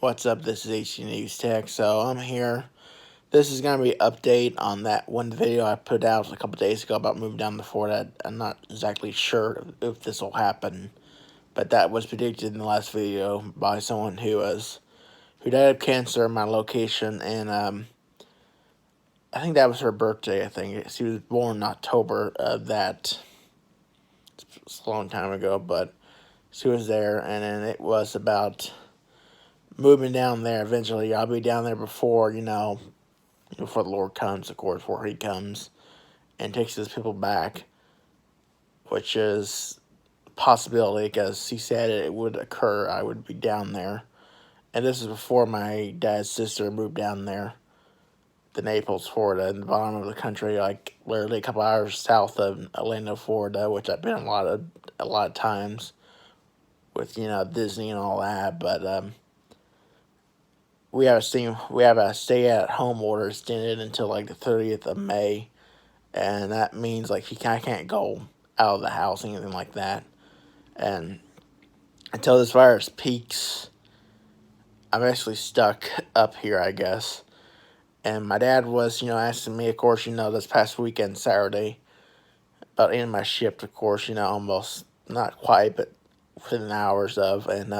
What's up? This is Hdnews Tech. So I'm here. This is going to be an update on that one video I put out a couple days ago about moving down to Florida. I'm not exactly sure if this will happen, but that was predicted in the last video by someone who died of cancer in my location, and I think that was her birthday. I think she was born in October of that. It's a long time ago, but she was there, and then it was about moving down there eventually. I'll be down there before the Lord comes, of course, before He comes and takes His people back, which is a possibility because He said it would occur. I would be down there. And this is before my dad's sister moved down there to Naples, Florida, in the bottom of the country, like literally a couple hours south of Orlando, Florida, which I've been a lot of times with, Disney and all that. But we have a stay-at-home order extended until like the 30th of May, and that means like I can't go out of the house, anything like that. And until this virus peaks, I'm actually stuck up here, I guess. And my dad was, asking me, of course, this past weekend, Saturday, about ending my shift, of course, almost, not quite, but within hours of, and,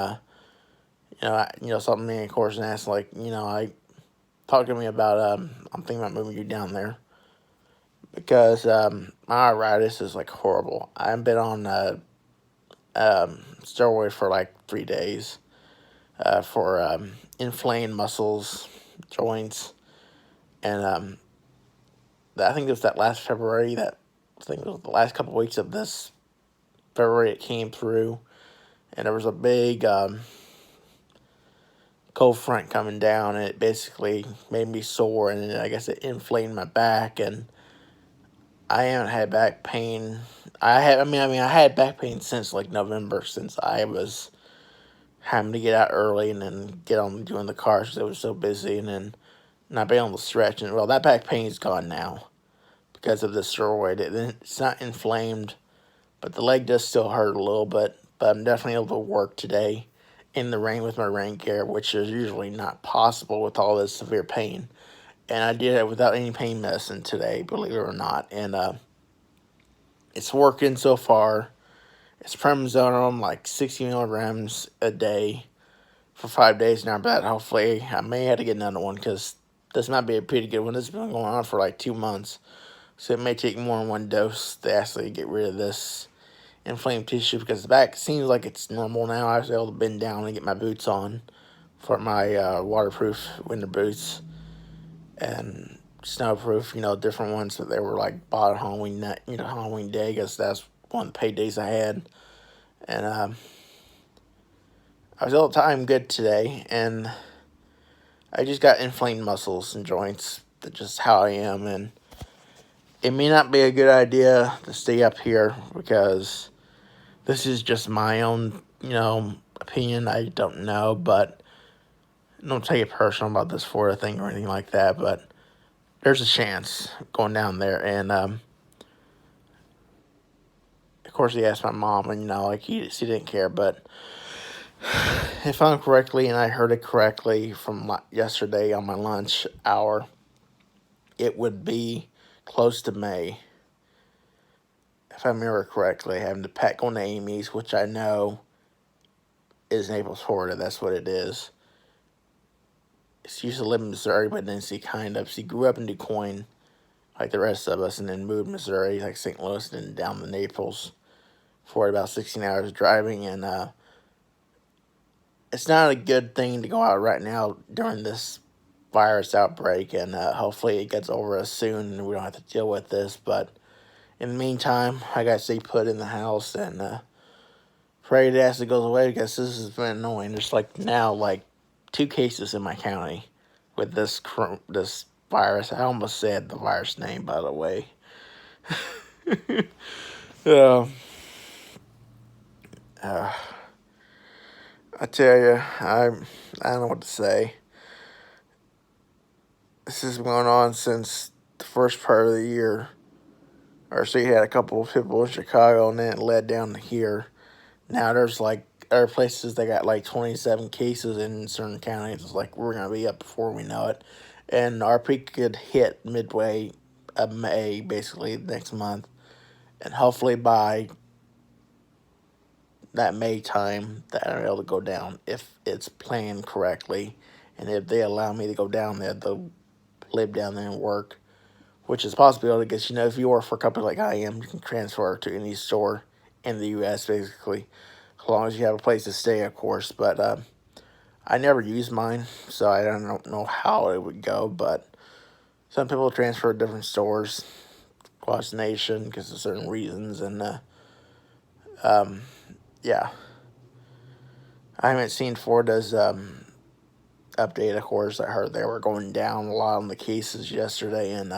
something me, of course, and asked, like, I talked to me about, I'm thinking about moving you down there, because, my arthritis is, like, horrible. I've been on, steroid for, like, 3 days, for, inflamed muscles, joints, and, I think it was that last February, I think it was the last couple weeks of this February it came through, and there was a big, cold front coming down, and it basically made me sore, and I guess it inflamed my back, and I haven't had back pain. I had back pain since like November, since I was having to get out early and then get on doing the cars because I was so busy, and then not being able to stretch. And well, that back pain is gone now because of the steroid. It's not inflamed, but the leg does still hurt a little bit. But I'm definitely able to work today in the rain with my rain gear, which is usually not possible with all this severe pain. And I did it without any pain medicine today, believe it or not. And it's working so far. It's prednisone, like 60 milligrams a day for 5 days now. But hopefully I may have to get another one because this might be a pretty good one. This has been going on for like 2 months. So it may take more than one dose to actually get rid of this inflamed tissue, because the back seems like it's normal now. I was able to bend down and get my boots on for my waterproof winter boots and snowproof, different ones that they were like bought on Halloween night, Halloween day, because that's one of the paid days I had. And I was able to time good today, and I just got inflamed muscles and joints. That's just how I am, and it may not be a good idea to stay up here because this is just my own, opinion. I don't know, but don't take it personal about this Florida thing or anything like that, but there's a chance going down there. And, of course, he asked my mom, and, she didn't care, but if I'm correctly, and I heard it correctly from yesterday on my lunch hour, it would be close to May. If I remember correctly, having to pack on to Amy's, which I know is Naples, Florida. That's what it is. She used to live in Missouri, but then she grew up in DuQuoin, like the rest of us, and then moved to Missouri, like St. Louis, and then down to Naples for about 16 hours driving. And it's not a good thing to go out right now during this virus outbreak, and hopefully it gets over us soon and we don't have to deal with this. But in the meantime, I got to stay put in the house and pray it actually goes away, because this has been annoying. There's now 2 cases in my county with this virus. I almost said the virus name, by the way. I tell you, I don't know what to say. This has been going on since the first part of the year. Or so you had a couple of people in Chicago, and then it led down to here. Now there's like or places that got like 27 cases in certain counties. It's like we're gonna be up before we know it, and our peak could hit midway of May, basically next month, and hopefully by that May time that I'm able to go down if it's planned correctly, and if they allow me to go down there, they'll live down there and work, which is a possibility because, you know, if you work for a company like I am, you can transfer to any store in the U.S. basically, as long as you have a place to stay, of course. But I never use mine, so I don't know how it would go. But some people transfer to different stores across the nation because of certain reasons, and yeah. I haven't seen Florida's update, of course. I heard they were going down a lot on the cases yesterday, and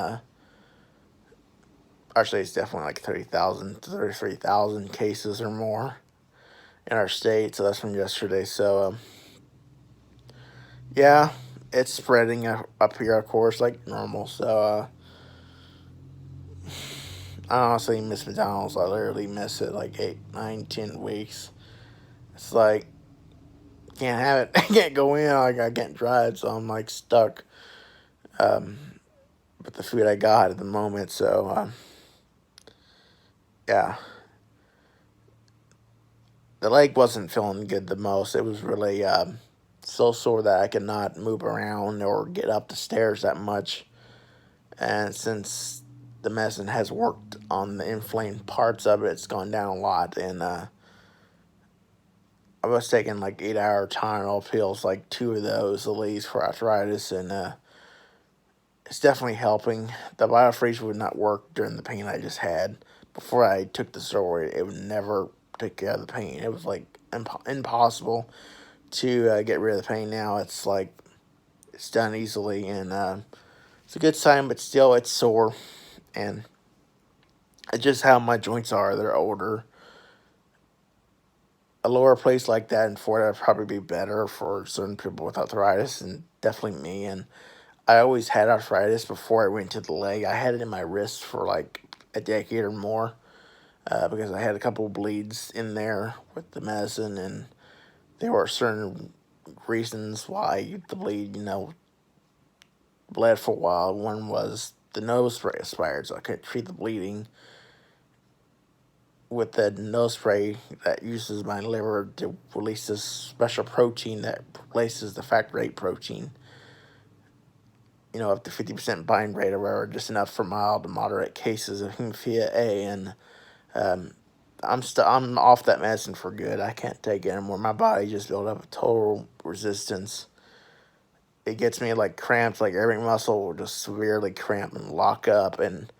actually it's definitely like 30,000, 33,000 cases or more in our state, so that's from yesterday. So, yeah, it's spreading up here, of course, like normal. So, I honestly miss McDonald's. I literally miss it like 8, 9, 10 weeks. It's like, can't have it. I can't go in. Like, I can't drive, so I'm like stuck with the food I got at the moment. So, yeah. The leg wasn't feeling good the most. It was really so sore that I could not move around or get up the stairs that much. And since the medicine has worked on the inflamed parts of it, it's gone down a lot. And I was taking like 8-hour Tylenol pills, like 2 of those at least for arthritis, and it's definitely helping. The biofreeze would not work during the pain I just had. Before I took the steroid, it would never take care of the pain. It was like impossible to get rid of the pain. Now it's like it's done easily, and it's a good sign, but still it's sore, and it's just how my joints are. They're older. A lower place like that in Florida would probably be better for certain people with arthritis, and definitely me. And I always had arthritis before I went to the leg. I had it in my wrist for like a decade or more because I had a couple bleeds in there with the medicine, and there were certain reasons why the bleed, bled for a while. One was the nose spray expired, so I couldn't treat the bleeding with the nose spray that uses my liver to release this special protein that replaces the factor VIII protein. Up to 50% bind rate or whatever, just enough for mild to moderate cases of hemophilia A, and I'm off that medicine for good. I can't take it anymore. My body just built up a total resistance. It gets me like cramps, like every muscle will just severely cramp and lock up, and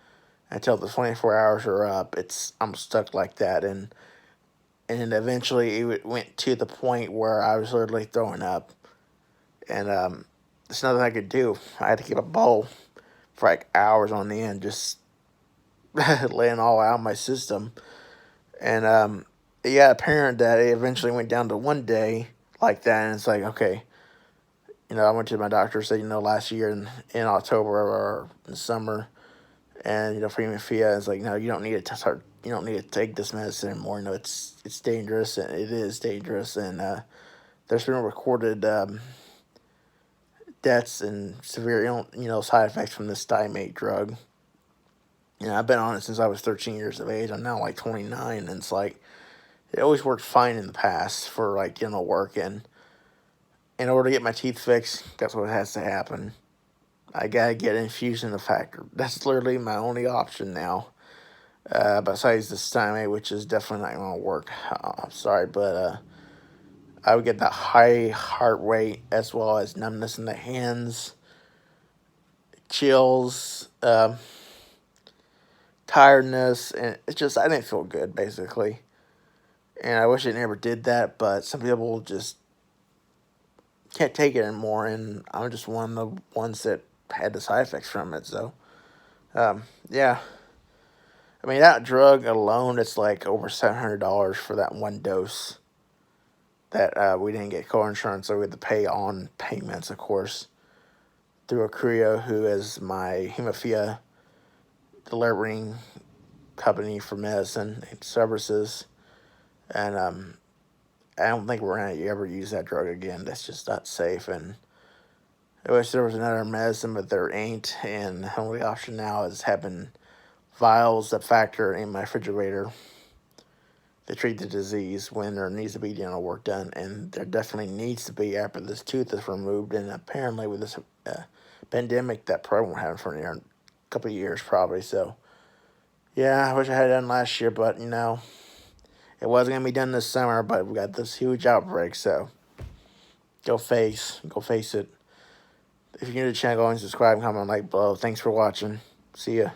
until the 24 hours are up, I'm stuck like that, and eventually it went to the point where I was literally throwing up, and there's nothing I could do. I had to keep a bowl for like hours on the end, just laying all out my system. And it got apparent that it eventually went down to one day like that, and it's like, okay, I went to my doctor, said, last year in October or in the summer, and for hemophilia, it's like, no, you don't need to start. You don't need to take this medicine anymore. It's dangerous, and it is dangerous, and there's been recorded deaths and severe, side effects from this thiamate drug. I've been on it since I was 13 years of age. I'm now like 29, and it's like it always worked fine in the past for like dental work, and in order to get my teeth fixed, that's what has to happen. I gotta get an infusion of factor. That's literally my only option now. Besides the thiamate, which is definitely not gonna work. I'm sorry, but I would get that high heart rate as well as numbness in the hands, chills, tiredness, and it's just, I didn't feel good, basically. And I wish I never did that, but some people just can't take it anymore, and I'm just one of the ones that had the side effects from it, so, yeah. I mean, that drug alone, it's like over $700 for that one dose that we didn't get co-insurance, so we had to pay on payments, of course, through Accruio, who is my hemophilia delivering company for medicine and services. And I don't think we're going to ever use that drug again. That's just not safe. And I wish there was another medicine, but there ain't. And the only option now is having vials that factor in my refrigerator to treat the disease when there needs to be dental work done. And there definitely needs to be after this tooth is removed. And apparently with this pandemic, that probably won't happen for a couple of years probably. So, yeah, I wish I had it done last year, but, you know, it wasn't going to be done this summer, but we got this huge outbreak, so go face it. If you're new to the channel, go and subscribe and comment, like below. Thanks for watching. See ya.